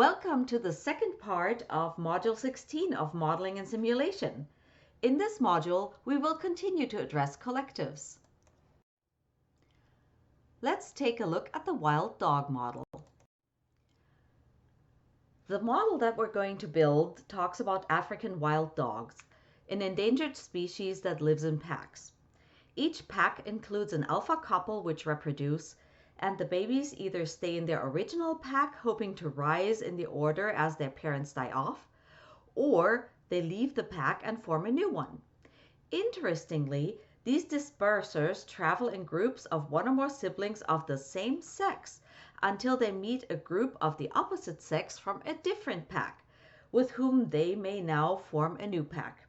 Welcome to the second part of Module 16 of Modeling and Simulation. In this module, we will continue to address collectives. Let's take a look at the wild dog model. The model that we're going to build talks about African wild dogs, an endangered species that lives in packs. Each pack includes an alpha couple which reproduce, and the babies either stay in their original pack hoping to rise in the order as their parents die off, or they leave the pack and form a new one. Interestingly, these dispersers travel in groups of one or more siblings of the same sex until they meet a group of the opposite sex from a different pack, with whom they may now form a new pack.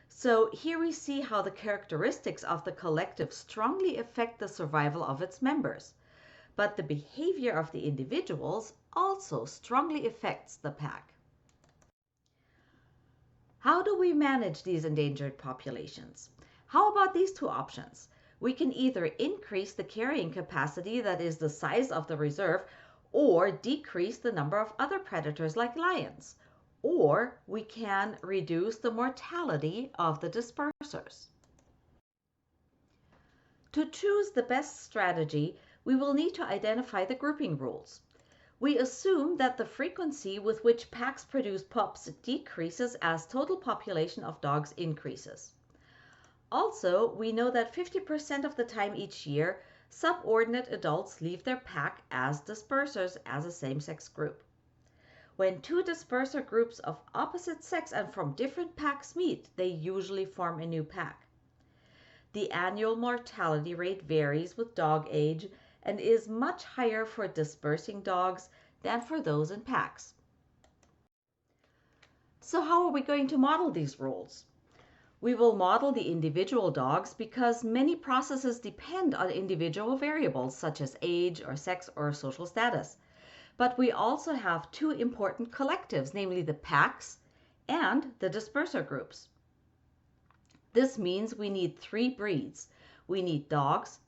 So here we see how the characteristics of the collective strongly affect the survival of its members. But the behavior of the individuals also strongly affects the pack. How do we manage these endangered populations? How about these two options? We can either increase the carrying capacity, that is the size of the reserve, or decrease the number of other predators like lions. Or we can reduce the mortality of the dispersers. To choose the best strategy, we will need to identify the grouping rules. We assume that the frequency with which packs produce pups decreases as total population of dogs increases. Also, we know that 50% of the time each year, subordinate adults leave their pack as dispersers as a same-sex group. When two disperser groups of opposite sex and from different packs meet, they usually form a new pack. The annual mortality rate varies with dog age and is much higher for dispersing dogs than for those in packs. So how are we going to model these rules? We will model the individual dogs because many processes depend on individual variables such as age or sex or social status. But we also have two important collectives, namely the packs and the disperser groups. This means we need three breeds. We need dogs,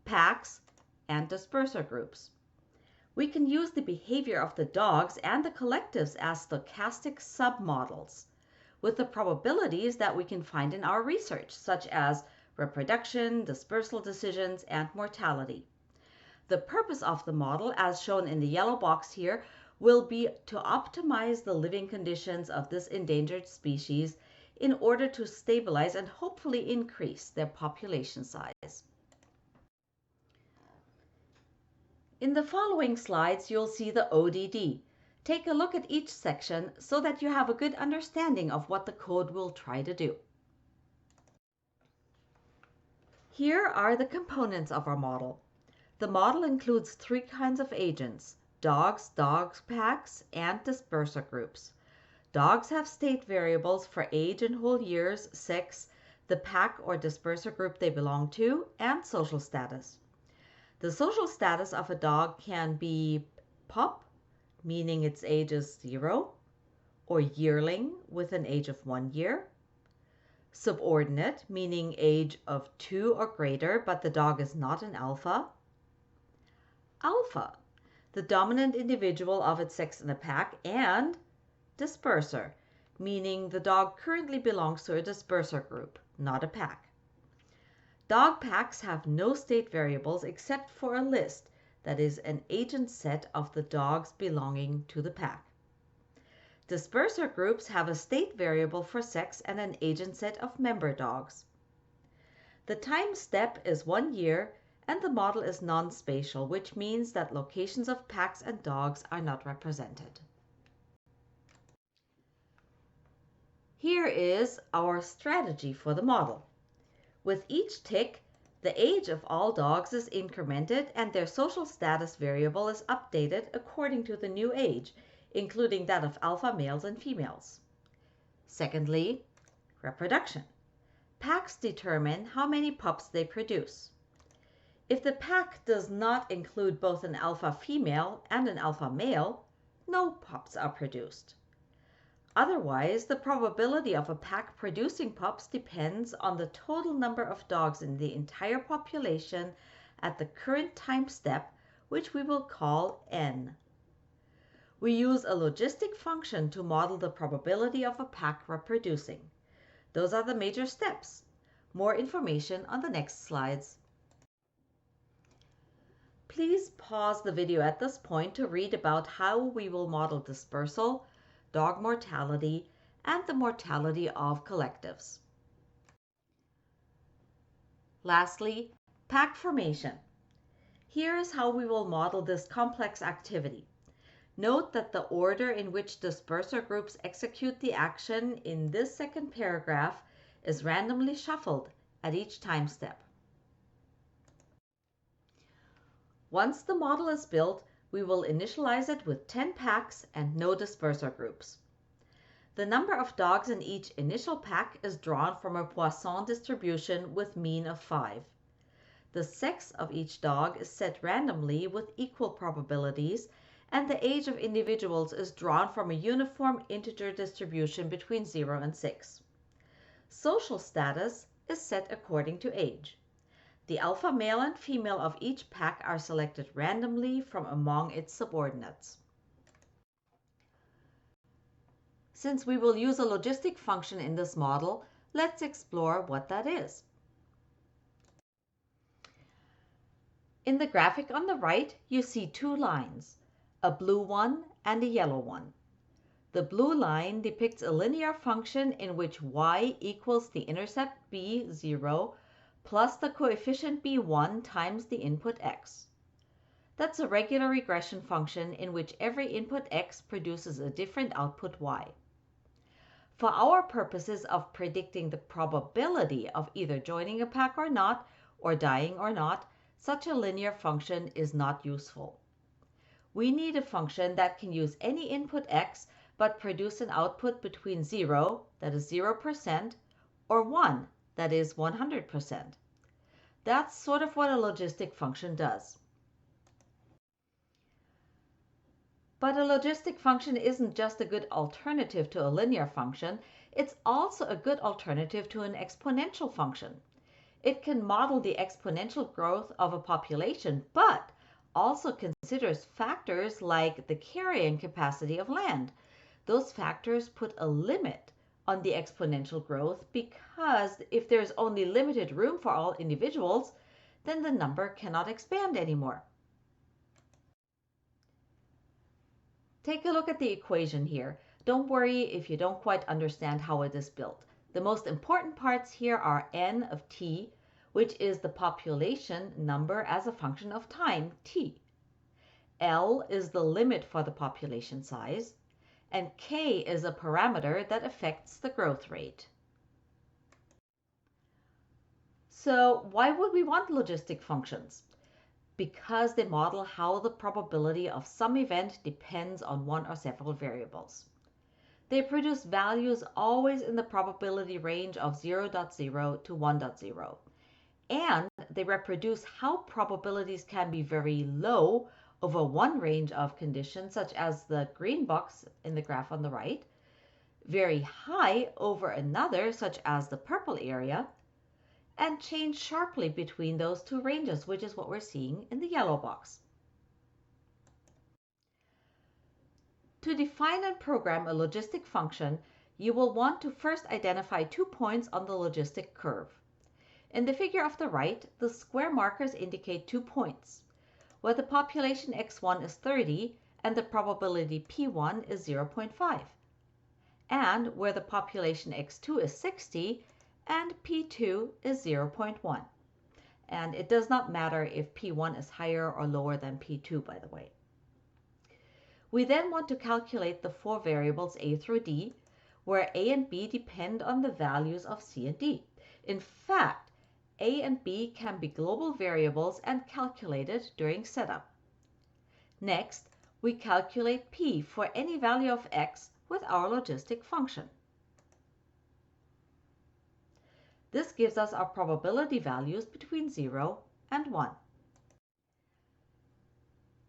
packs, and disperser groups. We can use the behavior of the dogs and the collectives as stochastic submodels with the probabilities that we can find in our research, such as reproduction, dispersal decisions, and mortality. The purpose of the model, as shown in the yellow box here, will be to optimize the living conditions of this endangered species in order to stabilize and hopefully increase their population size. In the following slides, you'll see the ODD. Take a look at each section so that you have a good understanding of what the code will try to do. Here are the components of our model. The model includes three kinds of agents: dogs, dog packs, and disperser groups. Dogs have state variables for age and whole years, sex, the pack or disperser group they belong to, and social status. The social status of a dog can be pup, meaning its age is 0, or yearling with an age of 1 year, subordinate, meaning age of 2 or greater, but the dog is not an alpha, alpha, the dominant individual of its sex in a pack, and disperser, meaning the dog currently belongs to a disperser group, not a pack. Dog packs have no state variables except for a list, that is an agent set of the dogs belonging to the pack. Disperser groups have a state variable for sex and an agent set of member dogs. The time step is 1 year and the model is non-spatial, which means that locations of packs and dogs are not represented. Here is our strategy for the model. With each tick, the age of all dogs is incremented and their social status variable is updated according to the new age, including that of alpha males and females. Secondly, reproduction. Packs determine how many pups they produce. If the pack does not include both an alpha female and an alpha male, no pups are produced. Otherwise, the probability of a pack producing pups depends on the total number of dogs in the entire population at the current time step, which we will call N. We use a logistic function to model the probability of a pack reproducing. Those are the major steps. More information on the next slides. Please pause the video at this point to read about how we will model dispersal, dog mortality, and the mortality of collectives. Lastly, pack formation. Here is how we will model this complex activity. Note that the order in which disperser groups execute the action in this second paragraph is randomly shuffled at each time step. Once the model is built, we will initialize it with 10 packs and no disperser groups. The number of dogs in each initial pack is drawn from a Poisson distribution with mean of 5. The sex of each dog is set randomly with equal probabilities, and the age of individuals is drawn from a uniform integer distribution between 0 and 6. Social status is set according to age. The alpha male and female of each pack are selected randomly from among its subordinates. Since we will use a logistic function in this model, let's explore what that is. In the graphic on the right, you see two lines, a blue one and a yellow one. The blue line depicts a linear function in which y equals the intercept b0 plus the coefficient b1 times the input x. That's a regular regression function in which every input x produces a different output y. For our purposes of predicting the probability of either joining a pack or not, or dying or not, such a linear function is not useful. We need a function that can use any input x but produce an output between 0, that is 0%, or 1, that is 100%. That's sort of what a logistic function does. But a logistic function isn't just a good alternative to a linear function, it's also a good alternative to an exponential function. It can model the exponential growth of a population, but also considers factors like the carrying capacity of land. Those factors put a limit on the exponential growth because if there's only limited room for all individuals, then the number cannot expand anymore. Take a look at the equation here. Don't worry if you don't quite understand how it is built. The most important parts here are n of t, which is the population number as a function of time, t. L is the limit for the population size, and k is a parameter that affects the growth rate. So why would we want logistic functions? Because they model how the probability of some event depends on one or several variables. They produce values always in the probability range of 0.0 to 1.0. And they reproduce how probabilities can be very low over one range of conditions, such as the green box in the graph on the right, very high over another, such as the purple area, and change sharply between those two ranges, which is what we're seeing in the yellow box. To define and program a logistic function, you will want to first identify 2 points on the logistic curve. In the figure of the right, the square markers indicate 2 points, where the population x1 is 30 and the probability p1 is 0.5, and where the population x2 is 60 and p2 is 0.1. And it does not matter if p1 is higher or lower than p2, by the way. We then want to calculate the 4 variables a through d, where a and b depend on the values of c and d. In fact, a and b can be global variables and calculated during setup. Next, we calculate p for any value of x with our logistic function. This gives us our probability values between 0 and 1.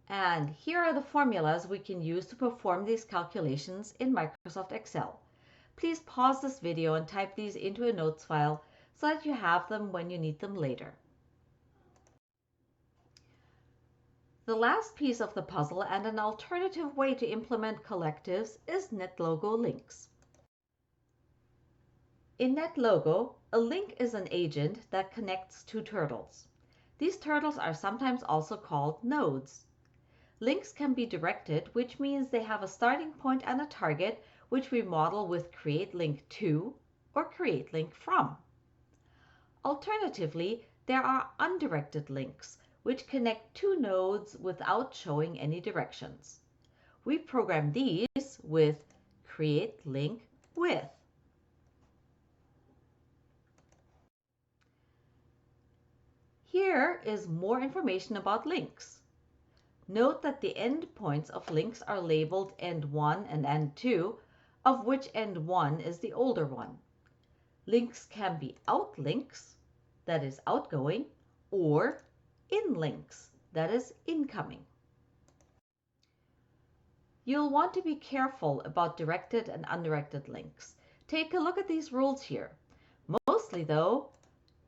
And here are the formulas we can use to perform these calculations in Microsoft Excel. Please pause this video and type these into a notes file so that you have them when you need them later. The last piece of the puzzle and an alternative way to implement collectives is NetLogo links. In NetLogo, a link is an agent that connects two turtles. These turtles are sometimes also called nodes. Links can be directed, which means they have a starting point and a target, which we model with createLink2 or createLink_from. Alternatively, there are undirected links, which connect two nodes without showing any directions. We program these with createLink_with. Here is more information about links. Note that the endpoints of links are labeled end1 and end2, of which end1 is the older one. Links can be out links, that is outgoing, or in links, that is incoming. You'll want to be careful about directed and undirected links. Take a look at these rules here. Mostly though,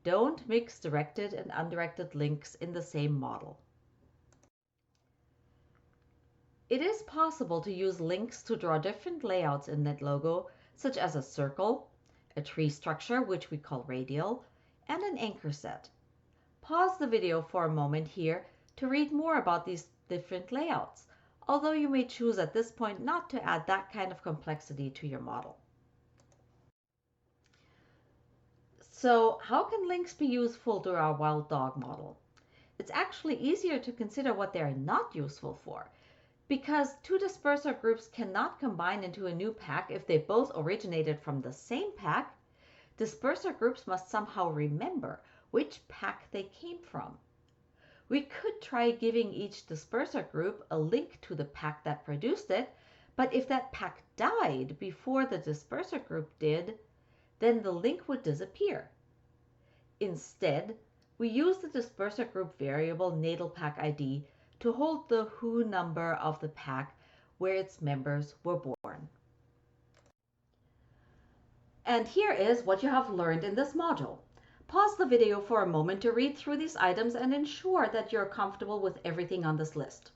don't mix directed and undirected links in the same model. It is possible to use links to draw different layouts in NetLogo, such as a circle, a tree structure, which we call radial, and an anchor set. Pause the video for a moment here to read more about these different layouts, although you may choose at this point not to add that kind of complexity to your model. So how can links be useful to our wild dog model? It's actually easier to consider what they are not useful for, because two disperser groups cannot combine into a new pack if they both originated from the same pack. Disperser groups must somehow remember which pack they came from. We could try giving each disperser group a link to the pack that produced it, but if that pack died before the disperser group did, then the link would disappear. Instead, we use the disperser group variable natalPackID to hold the WHO number of the pack where its members were born. And here is what you have learned in this module. Pause the video for a moment to read through these items and ensure that you're comfortable with everything on this list.